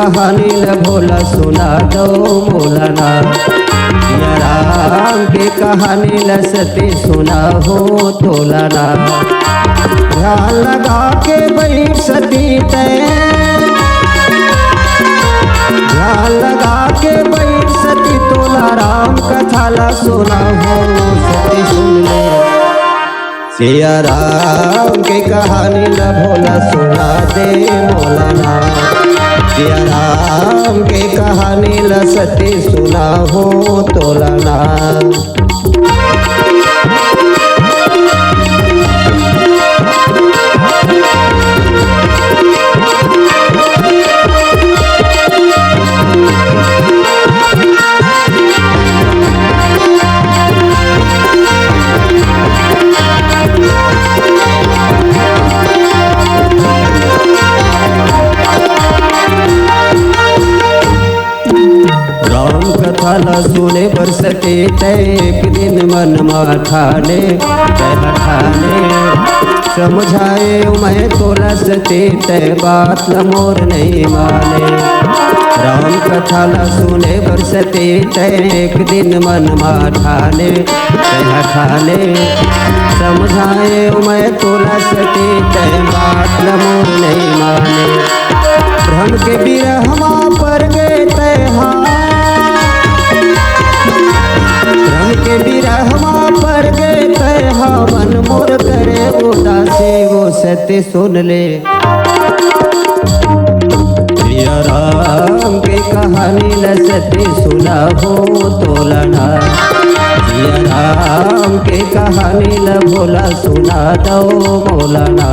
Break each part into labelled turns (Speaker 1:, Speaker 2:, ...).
Speaker 1: कहानी ल भोला सुना दो मौलाना। सिया राम के कहानी ल सती सुना हो तोलाना। ध्यान लगा के बैठ सती तय, ध्यान लगा के बैठ सती तोला राम कथा ला सुना हो सती सुन ले। सिया राम के कहानी ल भोला सुना दे मौलाना। सिया राम के कहानी ल सती सुना हो तोलाना। कथा सुने बर सके एक दिन मन ठाने ठाने। समझाए मैं तोला सते तय बात न मोर नहीं माने। राम कथा सुने बर सते एक दिन मन ठाने ठाने। समझाए मैं तोला सते तय बात न मोर नहीं माने। भ्रम के बिरहमा पर गए तय रंग के बिरहमा पर गए तय मन मोर करे उदासी वो सत्य सुन ले। सिया राम के कहानी ल सत्य सुना हो तोलाना। सिया राम के कहानी ल भोला सुना दो मौलाना।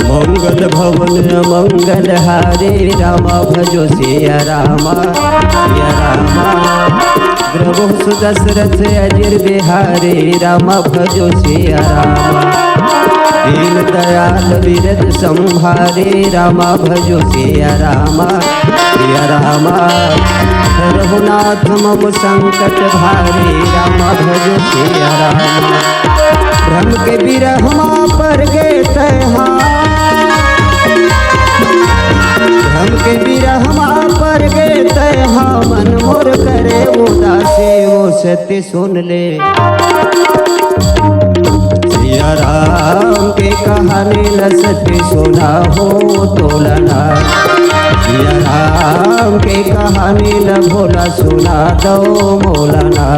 Speaker 1: मंगल भवन मंगल हारे रामा भजो सिया रामा। सिया रामा द्रवो सुदशरथ अजिर बिहारी रामा भजो सिया रामा। दीन दयाल विरद संभारे रामा भजो सिया रामा। सिया रामा रघुनाथ मम संकट भारे रामा भजो सिया रामा। भ्रम के बिरहमा पर गए तय हम के बिरहमा पर गए तय मन मोर करे उदासी वो सत्य सुन ले। सिया राम के कहानी ल सत्य सुना हो तोलाना। सिया राम के कहानी ल भोला सुना दो मौलाना।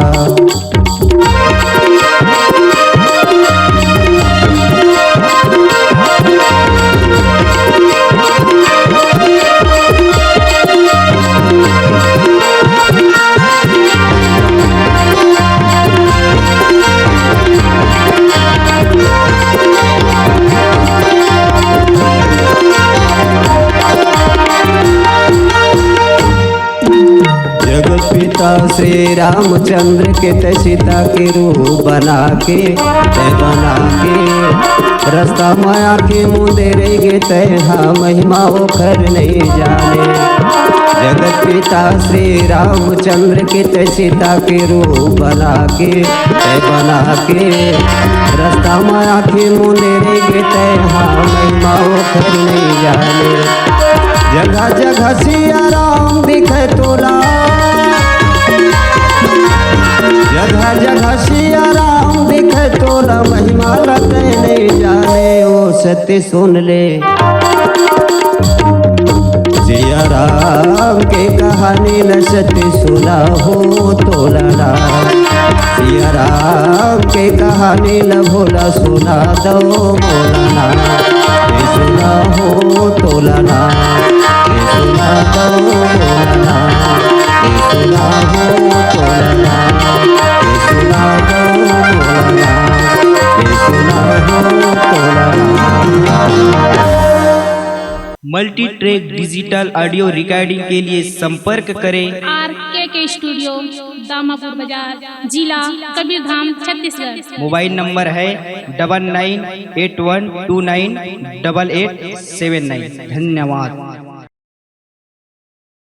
Speaker 1: जगत पिता श्री रामचंद्र के तय सीता के रूप बना के रास्ता माया के मुँह गे तय महिमा वो कर नहीं जाने। जगत पिता श्री रामचंद्र के तय सीता के रूप बना के रास्ता माया के मुँह गे तय महिमा वो कर नहीं जाने। जगह जगह सिया राम दिखे तोला। जगह जगह सिया राम दिखे तोला महिमा लगे नहीं जाने वो सत्य सुन ले। सिया राम के कहानी ल सत्य सुना हो तोलाना। सिया राम के कहानी ल भोला सुना दो मौलाना। सुना हो तोलाना। सुना दो मौलाना। सुना हो तोलाना। सुना दो मौलाना। सुना हो तोलाना।
Speaker 2: Multi track digital audio recording के लिए संपर्क करें
Speaker 3: RKK स्टूडियो, दामापुर बाजार, जिला कबीरधाम, छत्तीसगढ़।
Speaker 2: मोबाइल नंबर है 9981298879। धन्यवाद।